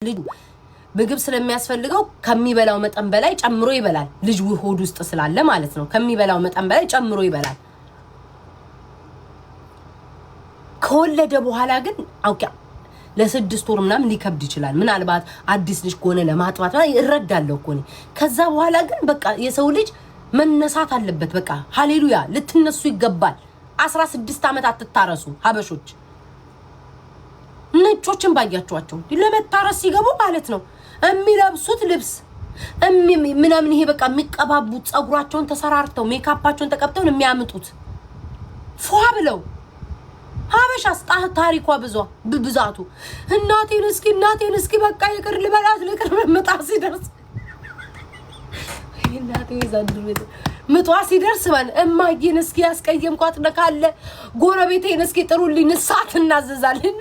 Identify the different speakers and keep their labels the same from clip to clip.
Speaker 1: ልጅ ምግብ ስለሚያስፈልገው ከሚበላው መጠን በላይ ጨምሮ ይበላል። ልጅ ሆድ ውስጥ ስላለ ማለት ነው። ከሚበላው መጠን በላይ ጨምሮ ይበላል። ከወለደ በኋላ ግን አውቃ ለስድስት ወር ምናምን ሊከብድ ይችላል። ምናልባት አዲስ ልጅ ከሆነ ለማጥባት ይረዳለው እኮ ነው። ከዛ በኋላ ግን በቃ የሰው ልጅ መነሳት አለበት። በቃ ሃሌሉያ ልትነሱ ይገባል። 16 ዓመት አትታረሱ ሀበሾች። ነጮችን ባያችኋቸው ለመታረስ ሲገቡ ማለት ነው የሚለብሱት ልብስ ምናምን ይሄ በቃ የሚቀባቡት ጸጉራቸውን ተሰራርተው ሜካፓቸውን ተቀብተው የሚያምጡት ፏ ብለው ሀበሻስ ታሪኳ ብዛቱ እናቴን እስኪ በቃ ይቅር ልበላት ልቅር መጣ ሲደርስ እናቴ ዘንድሮ ምጧ ሲደርስ ማለት እማዬን እስኪ ያስቀየምኳት ነካለ ጎረቤቴን እስኪ ጥሩልኝ ንሳት እናዘዛለን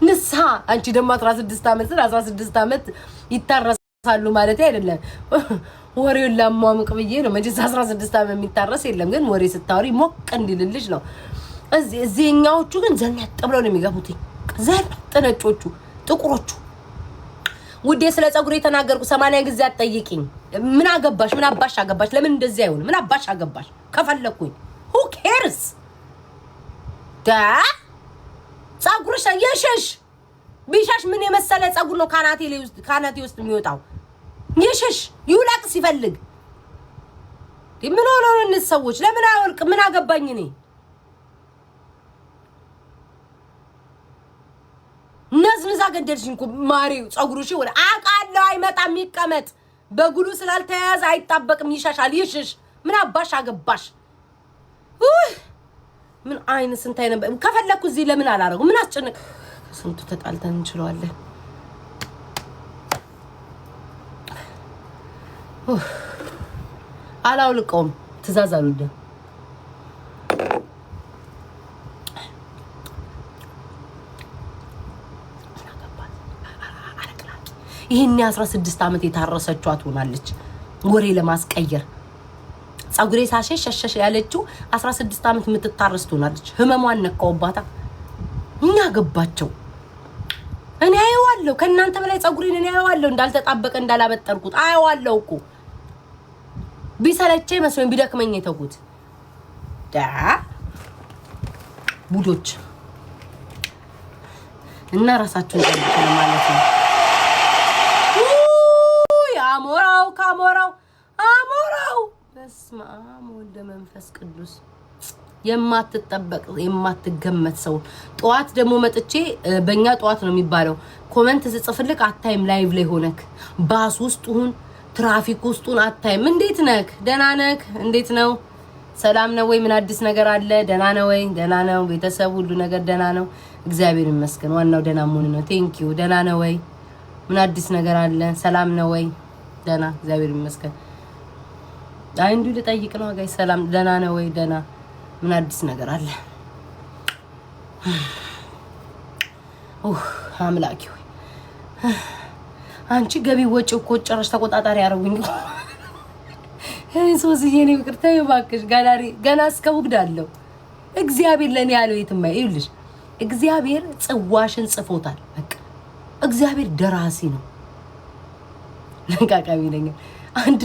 Speaker 1: ንሳ አንቺ ደግሞ 16 ዓመት ይታረሳሉ ማለት አይደለም። ወሬውን ላሟሙቅ ብዬ ነው። መቼስ 16 ዓመት የሚታረስ የለም። ግን ወሬ ስታወሪ ሞቅ እንዲልልሽ ነው። እዚህኛዎቹ ግን ዘነጥ ብለው ነው የሚገቡት። ዘነጥ ነጮቹ ጥቁሮቹ ውዴ ስለ ጸጉሬ ተናገርኩ 80 ጊዜ አትጠይቂኝ። ምን አገባሽ? ምን አባሽ አገባሽ? ለምን እንደዚህ አይሆን? ምን አባሽ አገባሽ? ከፈለኩኝ who cares ጸጉርሽ የሸሽ ቢሻሽ ምን የመሰለ ጸጉር ነው ካናቴ ውስጥ የሚወጣው የሸሽ ይውላቅ ሲፈልግ ምን ሆነው ነው ሰዎች ለምን አወልቅ? ምን አገባኝ እኔ ነዝንዛ ገደልሽኝ እኮ ማሪው ጸጉርሽ ወደ አቃለው አይመጣም ይቀመጥ በጉሉ ስላልተያያዘ አይጣበቅም ይሻሻል ይሽሽ ምን አባሽ አገባሽ? ምን አይነ ስንታይ ነበር ከፈለኩ እዚህ ለምን አላረጉ? ምን አስጨነቅ? ስንቱ ተጣልተን እንችላለን። አላውልቀውም ትእዛዝ አሉደ ይሄን 16 ዓመት የታረሰችው አትሆናለች ወሬ ለማስቀየር ጸጉሬ ሳሸሽ ሸሸሽ ያለችው 16 ዓመት የምትታረስ ትሆናለች። ህመሟን ነቀውባታ እኛ ገባቸው። እኔ አይዋለሁ ከእናንተ በላይ ጸጉሬን እኔ አይዋለሁ እንዳልተጣበቀ እንዳላበጠርኩት አይዋለሁ እኮ ቢሰለቼ መስሎኝ ቢደክመኝ የተውኩት ቡዶች እና ራሳችሁን ጠብቁ ማለት ነው። ያሞራው ካሞራው አሞራው በስመ አብ ወልደ መንፈስ ቅዱስ የማትጠበቅ የማትገመት ሰው ጧት ደግሞ መጥቼ በእኛ ጧት ነው የሚባለው ኮሜንት ጽጽፍልክ አታይም ላይቭ ላይ ሆነክ ባስ ውስጥ ሁን ትራፊክ ውስጥ ሁን አታይም። እንዴት ነክ? ደህና ነክ? እንዴት ነው? ሰላም ነው ወይ? ምን አዲስ ነገር አለ? ደህና ነው ወይ? ደህና ነው። ቤተሰብ ሁሉ ነገር ደህና ነው? እግዚአብሔር ይመስገን። ዋናው ደህና መሆን ነው። ቴንክ ዩ። ደህና ነው ወይ? ምን አዲስ ነገር አለ? ሰላም ነው ወይ? ደህና እግዚአብሔር ይመስገን። አይ እንዲሁ ልጠይቅ ነው ጋይ ሰላም ደህና ነው ወይ? ደህና ምን አዲስ ነገር አለ? አምላኪ ሆይ አንቺ ገቢ ወጪ እኮ ጨረሽ ተቆጣጣሪ ያረጉኝ ሶስዬ ነው ይቅርታዬ ባክሽ ጋላሪ ገና እስከ ውግዳለሁ እግዚአብሔር ለኔ ያለው የትም አይልሽ እግዚአብሔር ጽዋሽን ጽፎታል። በቃ እግዚአብሔር ደራሲ ነው። ለቃቃቢ ነኝ አንድ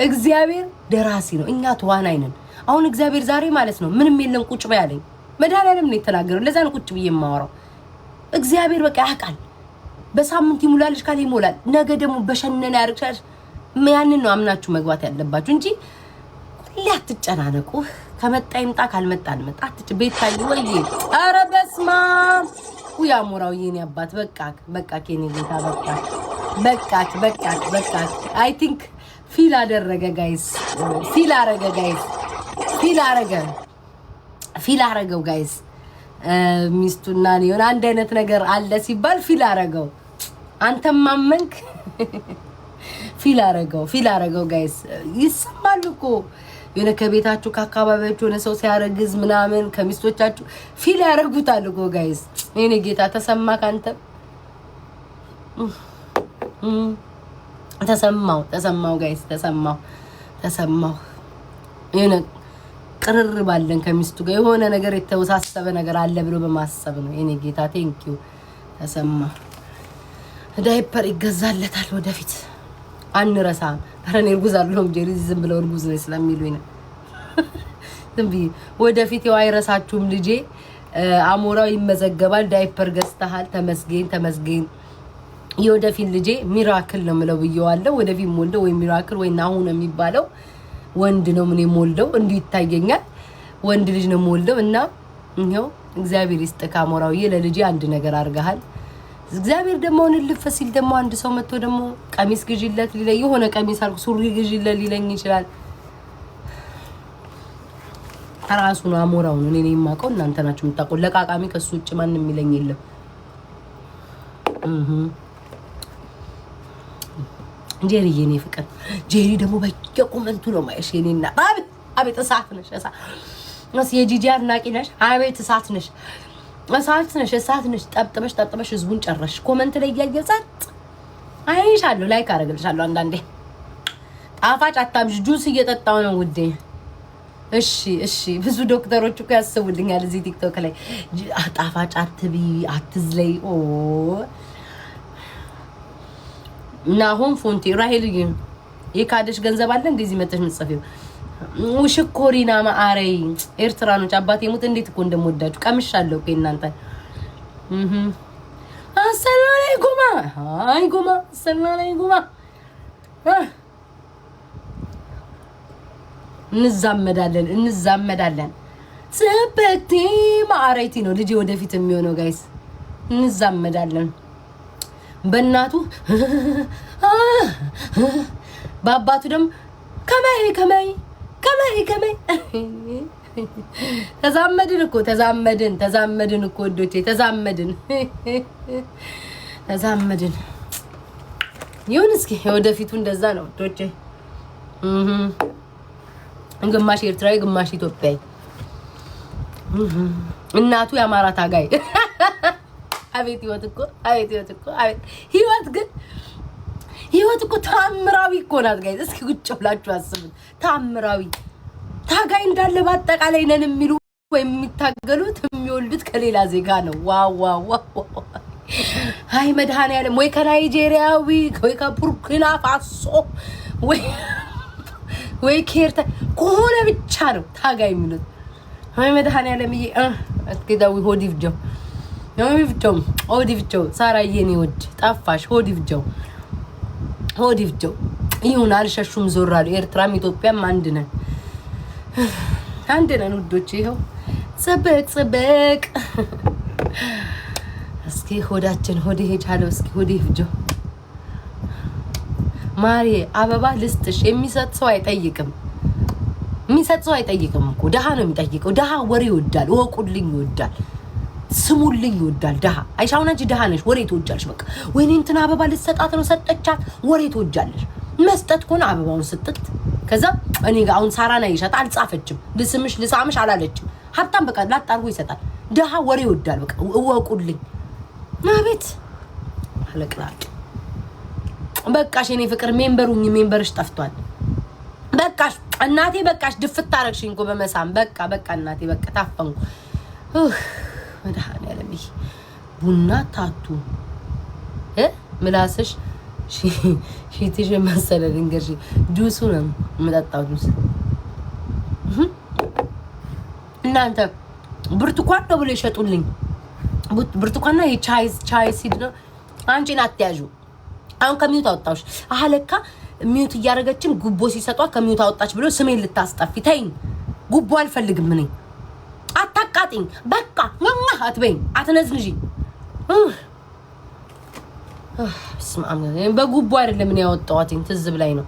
Speaker 1: እግዚአብሔር ደራሲ ነው። እኛ ተዋናይ ነን። አሁን እግዚአብሔር ዛሬ ማለት ነው ምንም የለም ቁጭ በያለኝ መድኃኒዓለም ነው የተናገረው። ለዛ ነው ቁጭ ብዬ የማወራው። እግዚአብሔር በቃ ያውቃል። በሳምንት ይሙላልሽ ካለ ይሞላል። ነገ ደግሞ በሸነነ ያርክሻል። ያንን ነው አምናችሁ መግባት ያለባችሁ እንጂ ሁሌ አትጨናነቁ። ከመጣ ይምጣ ካልመጣ አልመጣ ቤታዬ ወይ ኧረ በስመ አብ ውያ ሞራው የኔ አባት በቃ ከኔ ጌታ በቃ አይ ቲንክ ፊል አደረገ ጋይስ ፊል አረገው ጋይስ ሚስቱና ነው የሆነ አንድ አይነት ነገር አለ ሲባል ፊል አረገው። አንተም ማመንክ ፊል አረገው ጋይስ ይሰማል እኮ የሆነ ከቤታችሁ ከአካባቢያችሁ የሆነ ሰው ሲያረግዝ ምናምን ከሚስቶቻችሁ ፊል ያረጉታል እኮ ጋይስ። እኔ ጌታ ተሰማ ካንተ ተሰማው ጋይስ ተሰማው የሆነ ቅርር ባለን ከሚስቱ ጋር የሆነ ነገር የተወሳሰበ ነገር አለ ብሎ በማሰብ ነው። እኔ ጌታ ቴንክ ዩ ተሰማ ዳይፐር ይገዛለታል ወደፊት አንረሳም። ኧረ እኔ እርጉዝ አይደለሁም ጄሪ ዝም ብለው እርጉዝ ነኝ ስለሚሉኝ ነው። ዝም ብዬ ወደፊት ያው አይረሳችሁም ልጄ አሞራው ይመዘገባል። ዳይፐር ገዝተሃል ተመስገን ተመስገን። የወደፊት ልጄ ሚራክል ነው የምለው ብየዋለሁ። ወደፊት ሞልደው ወይ ሚራክል ወይ ናሁ ነው የሚባለው። ወንድ ነው ምን ሞልደው እንዲህ ይታየኛል። ወንድ ልጅ ነው ሞልደው እና ይሄው እግዚአብሔር ይስጥህ አሞራውዬ ለልጄ አንድ ነገር አድርገሃል። እግዚአብሔር ደግሞ እንልፍ ሲል ደግሞ አንድ ሰው መጥቶ ደግሞ ቀሚስ ግዢለት ሊለኝ የሆነ ቀሚስ አልኩ ሱሪ ግዢለት ሊለኝ ይችላል። ራሱ ነው አሞራው ነው። እኔ የማውቀው እናንተ ናችሁ የምታውቁት። ለቃቃሚ ከሱ ውጭ ማንም የሚለኝ የለም። ጄሪ የኔ ፍቅር ጄሪ ደግሞ በየኮመንቱ ነው ማይሽ የኔና አቤት እሳት ነሽ እሳት የጂጂ አድናቂ ነሽ። አቤት እሳት ነሽ እሳት ነሽ። ጠብጥበሽ ህዝቡን ጨረሽ። ኮመንት ላይ እያየጸጥ አይሻለሁ ላይክ አደርግልሻለሁ። አንዳንዴ ጣፋጭ አታብዥ ጁስ እየጠጣው ነው ውዴ። እሺ ብዙ ዶክተሮች እኮ ያስቡልኛል እዚህ ቲክቶክ ላይ ጣፋጭ አትቢ አትዝለይ እና አሁን ፎንቲ ራሄል የካደሽ ገንዘብ አለ እንደዚህ መጥተሽ ምጽፈው ውሽኮሪና ማአረይ ኤርትራኖች አባቴ ሙት እንዴት እኮ እንደምወዳችሁ ቀምሻለሁ እኮ እናንተ አሰላሙ አለይኩም አሰላሙ አለይኩም እንዛመዳለን ስበቲ ማአረይቲ ነው ልጅ ወደፊት የሚሆነው ጋይስ እንዛመዳለን በእናቱ በአባቱ ደግሞ ከማይ ተዛመድን እኮ ወዶቼ ተዛመድን ይሁን እስኪ ወደፊቱ እንደዛ ነው ወዶቼ ግማሽ ኤርትራዊ ግማሽ ኢትዮጵያዊ እናቱ የአማራ ታጋይ አቤት ህይወት እኮ ህይወት እኮ ታምራዊ እኮ ናት ጋይስ። እስኪ ቁጭ ብላችሁ አስቡት። ታምራዊ ታጋይ እንዳለ በአጠቃላይ ነን የሚሉ ወይም የሚታገሉት የሚወልዱት ከሌላ ዜጋ ነው። ዋው ሃይ መድኃኒዓለም ወይ ከናይጄሪያዊ ወይ ከቡርኪና ፋሶ ወይ ከኤርትራ ከሆነ ብቻ ነው ታጋይ የሚሉት። ሃይ መድኃኒዓለም እስኪዳዊ ሆዲፍጆ ሳራዬ የኔ ውድ ጠፋሽ። ሆዲፍጆ ይሁን አልሸሹም ዞራሉ። ኤርትራም ኢትዮጵያም አንድ ነን ውዶች። ይኸው ጽብቅ እስኪ ሆዳችን ሆዴ ሄጃለሁ። እስኪ ሆዴ ፍጆ ማሪ አበባ ልስጥሽ የሚሰጥ ሰው አይጠይቅም እኮ ደሃ ነው የሚጠይቀው። ደሃ ወሬ ይወዳል፣ ወቁልኝ ይወዳል፣ ስሙልኝ ይወዳል። ደሃ አይሻውና እንጂ ደሃ ነሽ ወሬ ትወጃለሽ። በቃ ወይኔ እንትና አበባ ልትሰጣት ነው ሰጠቻት ወሬ ትወጃለሽ። መስጠት ከሆነ አበባውን ስጥት ከዛ እኔ ጋር አሁን ሳራና ይሻት አልጻፈችም ልሳምሽ አላለችም። ሀብታም በቃ ላጣርጎ ይሰጣል። ደሃ ወሬ ይወዳል። በቃ ወቁልኝ አቤት አለቅላቅ በቃሽ የኔ ፍቅር ሜምበርሽ ጠፍቷል። በቃሽ እናቴ በቃሽ ድፍት ታረክሽኝ እኮ በመሳም በቃ እናቴ በቃ ታፈንኩ። መድኃኒዓለም ቡና ታቱ ምላስሽ ሺትሽ መሰለ ድንገርሽ ጁሱ ነው የምጠጣው ጁስ። እናንተ ብርቱካን ነው ብሎ ይሸጡልኝ። ብርቱካንና የቻይ ሲድ ነው። አንቺን አትያዡ። አሁን ከሚውት አወጣሽ አለካ ሚውት እያደረገችን ጉቦ ሲሰጧ ከሚውት አወጣች ብሎ ስሜን ልታስጠፊ ተይኝ። ጉቦ አልፈልግም እኔ አታቃጥኝ። በቃ ማማ አትበይኝ፣ አትነዝንጂ። በጉቦ አይደለም እኔ ያወጣኋትኝ ትዝ ብላኝ ነው።